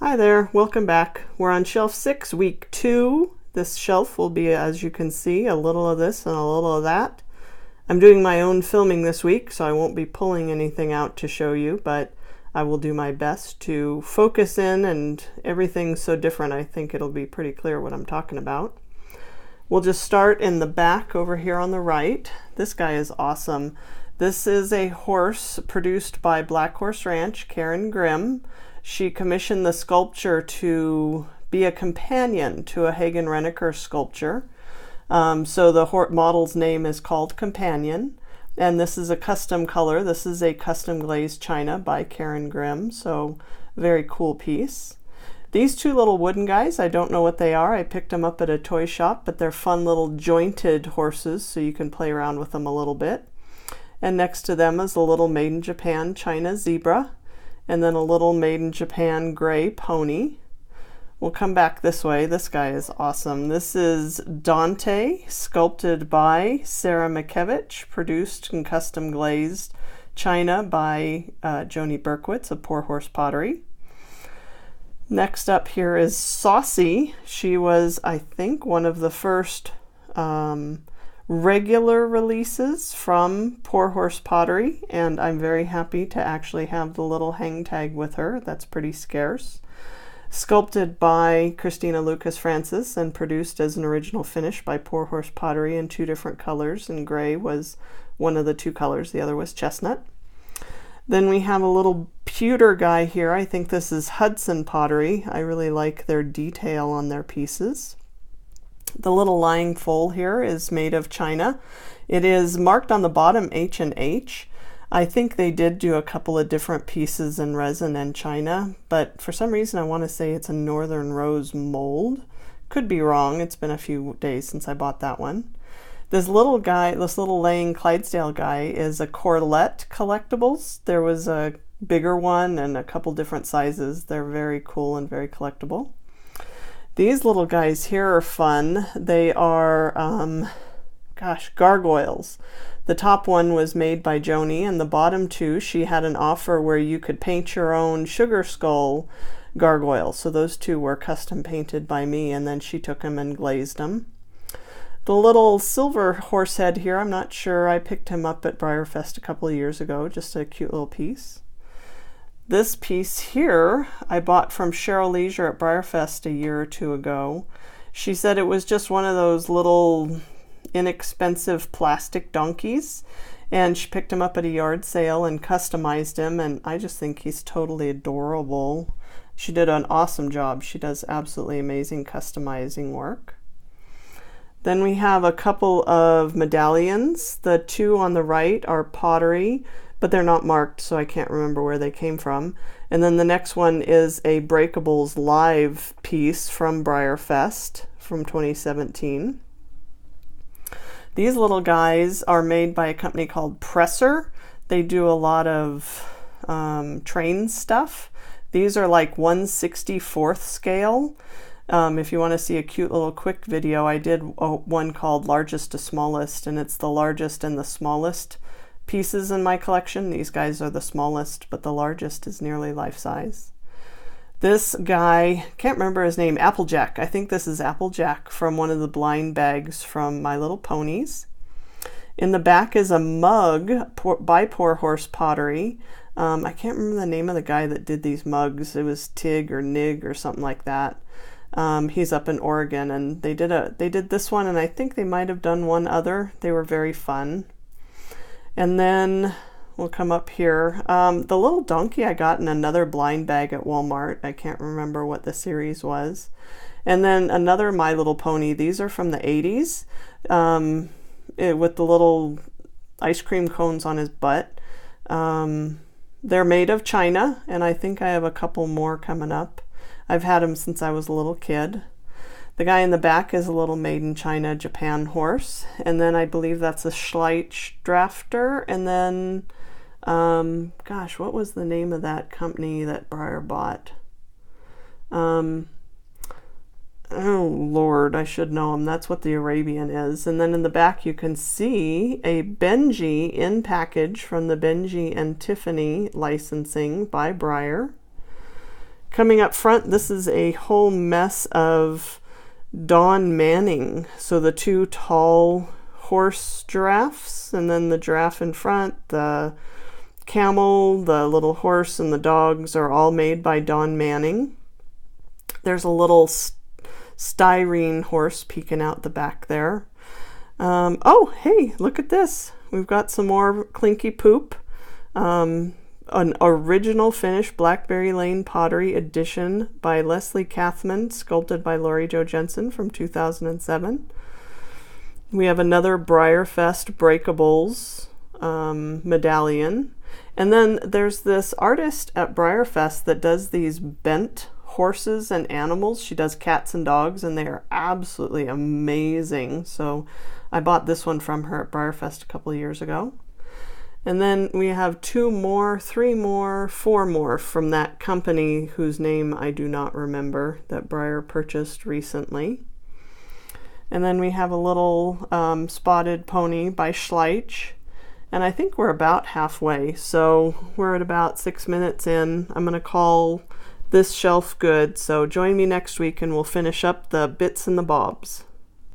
Hi there, welcome back. We're on shelf 6, week 2. This shelf will be, as you can see, a little of this and a little of that. I'm doing my own filming this week, so I won't be pulling anything out to show you, but I will do my best to focus in, and everything's so different I think it'll be pretty clear what I'm talking about. We'll just start in the back over here on the right. This guy is awesome. This is a horse produced by Black Horse Ranch, Karen Grimm. She commissioned the sculpture to be a companion to a Hagen Renneker sculpture. So the model's name is called Companion, and this is a custom color. This is a custom glazed china by Karen Grimm, so very cool piece. These two little wooden guys, I don't know what they are. I picked them up at a toy shop, but they're fun little jointed horses, so you can play around with them a little bit. And next to them is a little made in Japan china zebra, and then a little made in Japan gray pony. We'll come back this way. This guy is awesome. This is Dante, sculpted by Sarah Makevich, produced and custom glazed china by Joni Berkowitz of Poor Horse Pottery. Next up here is Saucy. She was, I think, one of the first regular releases from Poor Horse Pottery, and I'm very happy to actually have the little hang tag with her. That's pretty scarce. Sculpted by Christina Lucas Francis and produced as an original finish by Poor Horse Pottery in 2 different colors, and gray was one of the 2 colors, the other was chestnut. Then we have a little pewter guy here. I think this is Hudson Pottery. I really like their detail on their pieces. The little lying foal here is made of china. It is marked on the bottom H&H. I think they did do a couple of different pieces in resin and china, but for some reason I want to say it's a Northern Rose mold. Could be wrong. It's been a few days since I bought that one. This little guy, this little laying Clydesdale guy, is a Collecta collectibles. There was a bigger one and a couple different sizes. They're very cool and very collectible. These little guys here are fun. They are, Gargoyles. The top one was made by Joni, and the bottom 2, she had an offer where you could paint your own sugar skull gargoyles. So those 2 were custom painted by me, and then she took them and glazed them. The little silver horse head here, I'm not sure. I picked him up at Breyer Fest a couple of years ago, just a cute little piece. This piece here I bought from Cheryl Leisure at Breyer Fest a year or 2 ago. She said it was just one of those little inexpensive plastic donkeys, and she picked him up at a yard sale and customized him, and I just think he's totally adorable. She did an awesome job. She does absolutely amazing customizing work. Then we have a couple of medallions. The 2 on the right are pottery, but they're not marked, so I can't remember where they came from. And then the next one is a Breakables live piece from Breyer Fest from 2017. These little guys are made by a company called Presser. They do a lot of train stuff. These are like 1/64th scale. If you want to see a cute little quick video, I did one called Largest to Smallest, and it's the largest and the smallest pieces in my collection. These guys are the smallest, but the largest is nearly life-size. This guy, can't remember his name, Applejack. I think this is Applejack from one of the blind bags from My Little Ponies. In the back is a mug by Poor Horse Pottery. I can't remember the name of the guy that did these mugs. It was Tig or Nig or something like that. He's up in Oregon, and they did this one, and I think they might have done one other. They were very fun. And then we'll come up here. The little donkey I got in another blind bag at Walmart. I can't remember what the series was. And then another My Little Pony. These are from the 80s with the little ice cream cones on his butt. They're made of china, and I think I have a couple more coming up. I've had them since I was a little kid. The guy in the back is a little made in China Japan horse, and then I believe that's a Schleich drafter, and then what was the name of that company that Breyer bought? Oh Lord, I should know them. That's what the Arabian is. And then in the back you can see a Benji in package from the Benji and Tiffany licensing by Breyer. Coming up front, this is a whole mess of Dawn Manning. So the two tall horse giraffes, and then the giraffe in front, the camel, the little horse, and the dogs are all made by Dawn Manning. There's a little styrene horse peeking out the back there. Oh, hey, look at this. We've got some more Cinky Poop. An original finished Blackberry Lane Pottery edition by Leslie Kathman, sculpted by Laurie Jo Jensen from 2007. We have another Breyerfest Breakables medallion. And then there's this artist at Breyerfest that does these bent horses and animals. She does cats and dogs, and they are absolutely amazing. So I bought this one from her at Breyerfest a couple of years ago. And then we have 2 more, 3 more, 4 more from that company whose name I do not remember that Breyer purchased recently. And then we have a little spotted pony by Schleich. And I think we're about halfway. So we're at about 6 minutes in. I'm going to call this shelf good. So join me next week and we'll finish up the bits and the bobs.